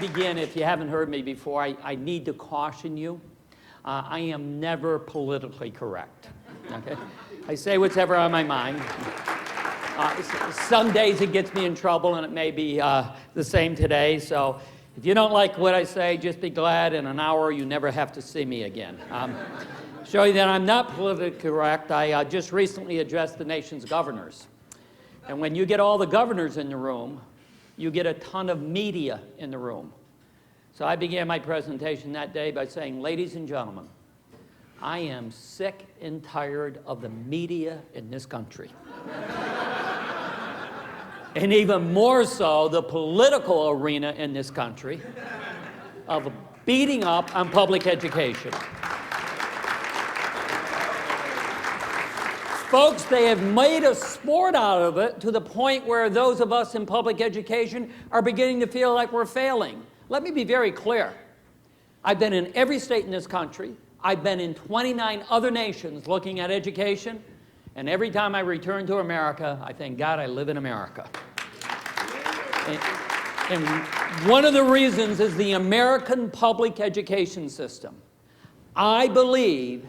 begin, if you haven't heard me before, I need to caution you. I am never politically correct. Okay? I say whatever on my mind. Some days it gets me in trouble, and it may be the same today. So if you don't like what I say, just be glad in an hour you never have to see me again. Show you that I'm not politically correct. I just recently addressed the nation's governors. And when you get all the governors in the room, you get a ton of media in the room. So I began my presentation that day by saying, ladies and gentlemen, I am sick and tired of the media in this country. And even more so, the political arena in this country of beating up on public education. Folks, they have made a sport out of it to the point where those of us in public education are beginning to feel like we're failing. Let me be very clear. I've been in every state in this country. I've been in 29 other nations looking at education. And every time I return to America, I thank God I live in America. And one of the reasons is the American public education system. I believe,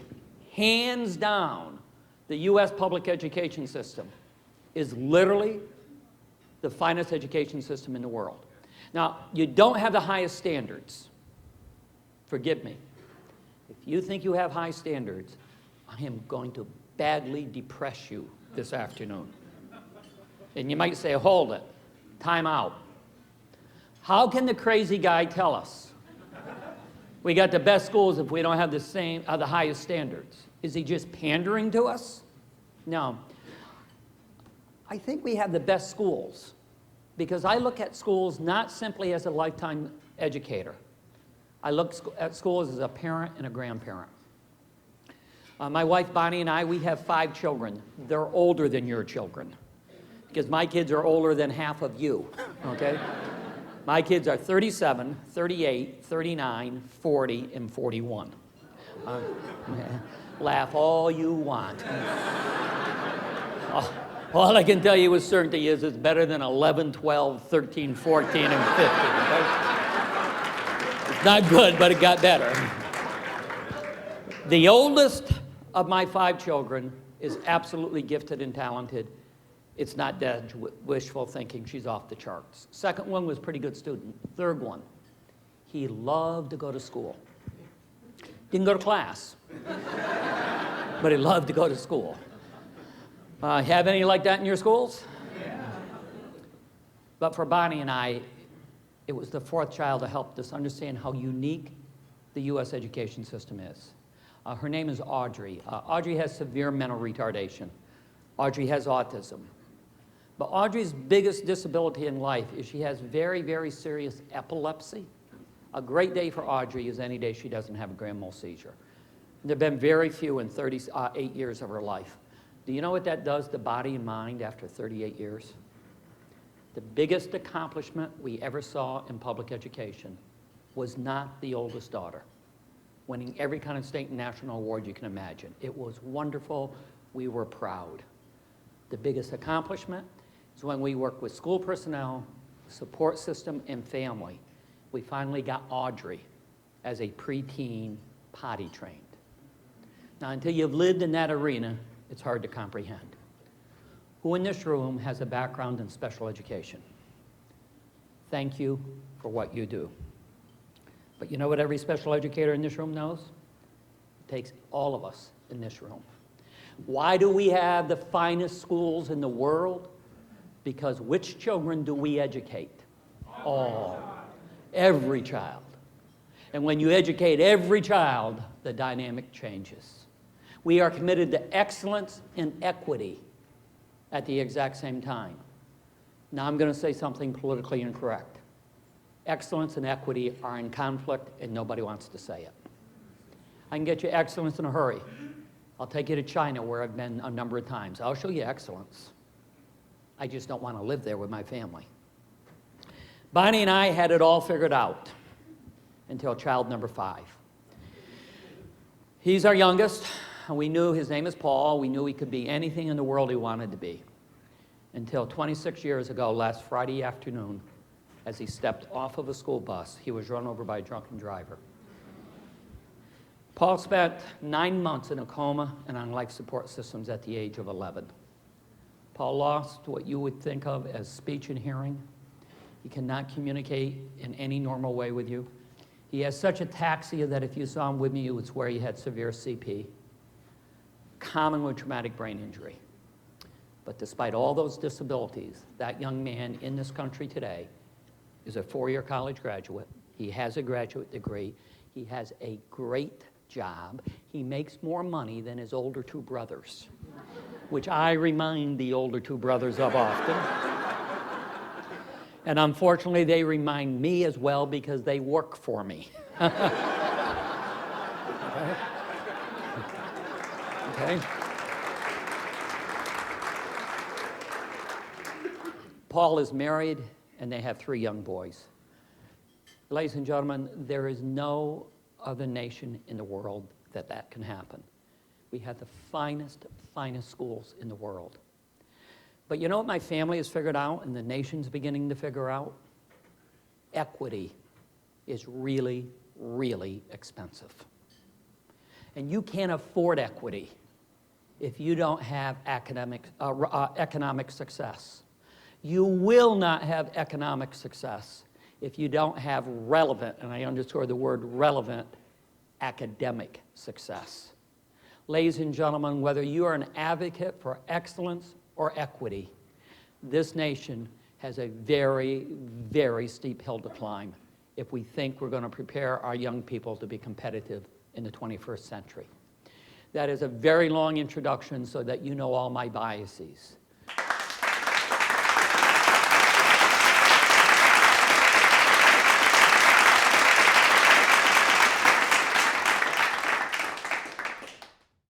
hands down, the U.S. public education system is literally the finest education system in the world. Now, you don't have the highest standards. Forgive me. If you think you have high standards, I am going to badly depress you this afternoon. And you might say, hold it, time out. How can the crazy guy tell us we got the best schools if we don't have the highest standards? Is he just pandering to us? No. I think we have the best schools because I look at schools not simply as a lifetime educator. I look at schools as a parent and a grandparent. My wife Bonnie and I, we have 5 children. They're older than your children because my kids are older than half of you, okay? My kids are 37, 38, 39, 40, and 41. Laugh all you want. All I can tell you with certainty is it's better than 11, 12, 13, 14, and 15. Okay? It's not good, but it got better. The oldest of my 5 children is absolutely gifted and talented. It's not dead wishful thinking. She's off the charts. Second one was pretty good student. Third one, he loved to go to school. Didn't go to class, but he loved to go to school. Have any like that in your schools? Yeah. But for Bonnie and I, it was the 4th child that helped us understand how unique the U.S. education system is. Her name is Audrey. Audrey has severe mental retardation. Audrey has autism. But Audrey's biggest disability in life is she has very, very serious epilepsy. A great day for Audrey is any day she doesn't have a grand mal seizure. There have been very few in 38 years of her life. Do you know what that does to body and mind after 38 years? The biggest accomplishment we ever saw in public education was not the oldest daughter, winning every kind of state and national award you can imagine. It was wonderful. We were proud. The biggest accomplishment is when we worked with school personnel, support system, and family. We finally got Audrey as a preteen potty trained. Now, until you've lived in that arena, it's hard to comprehend. Who in this room has a background in special education? Thank you for what you do. But you know what every special educator in this room knows? It takes all of us in this room. Why do we have the finest schools in the world? Because which children do we educate? All. Every child. And when you educate every child, the dynamic changes. We are committed to excellence and equity at the exact same time. Now I'm going to say something politically incorrect. Excellence and equity are in conflict and nobody wants to say it. I can get you excellence in a hurry. I'll take you to China where I've been a number of times. I'll show you excellence. I just don't want to live there with my family. Bonnie and I had it all figured out until child number 5. He's our youngest. We knew his name is Paul. We knew he could be anything in the world he wanted to be. Until 26 years ago, last Friday afternoon, as he stepped off of a school bus. He was run over by a drunken driver. Paul spent 9 months in a coma and on life support systems at the age of 11. Paul lost what you would think of as speech and hearing. He cannot communicate in any normal way with you. He has such ataxia that if you saw him with me, you would swear he had severe CP, common with traumatic brain injury. But despite all those disabilities, that young man in this country today is a 4-year college graduate. He has a graduate degree. He has a great job. He makes more money than his older 2 brothers, which I remind the older 2 brothers of often. And unfortunately, they remind me as well because they work for me. Okay? Paul is married, and they have 3 young boys. Ladies and gentlemen, there is no other nation in the world that can happen. We have the finest schools in the world. But you know what my family has figured out and the nation's beginning to figure out? Equity is really, really expensive. And you can't afford equity if you don't have economic success. You will not have economic success if you don't have relevant, and I underscore the word relevant, academic success. Ladies and gentlemen, whether you are an advocate for excellence or equity, this nation has a very, very steep hill to climb if we think we're going to prepare our young people to be competitive in the 21st century. That is a very long introduction so that you know all my biases.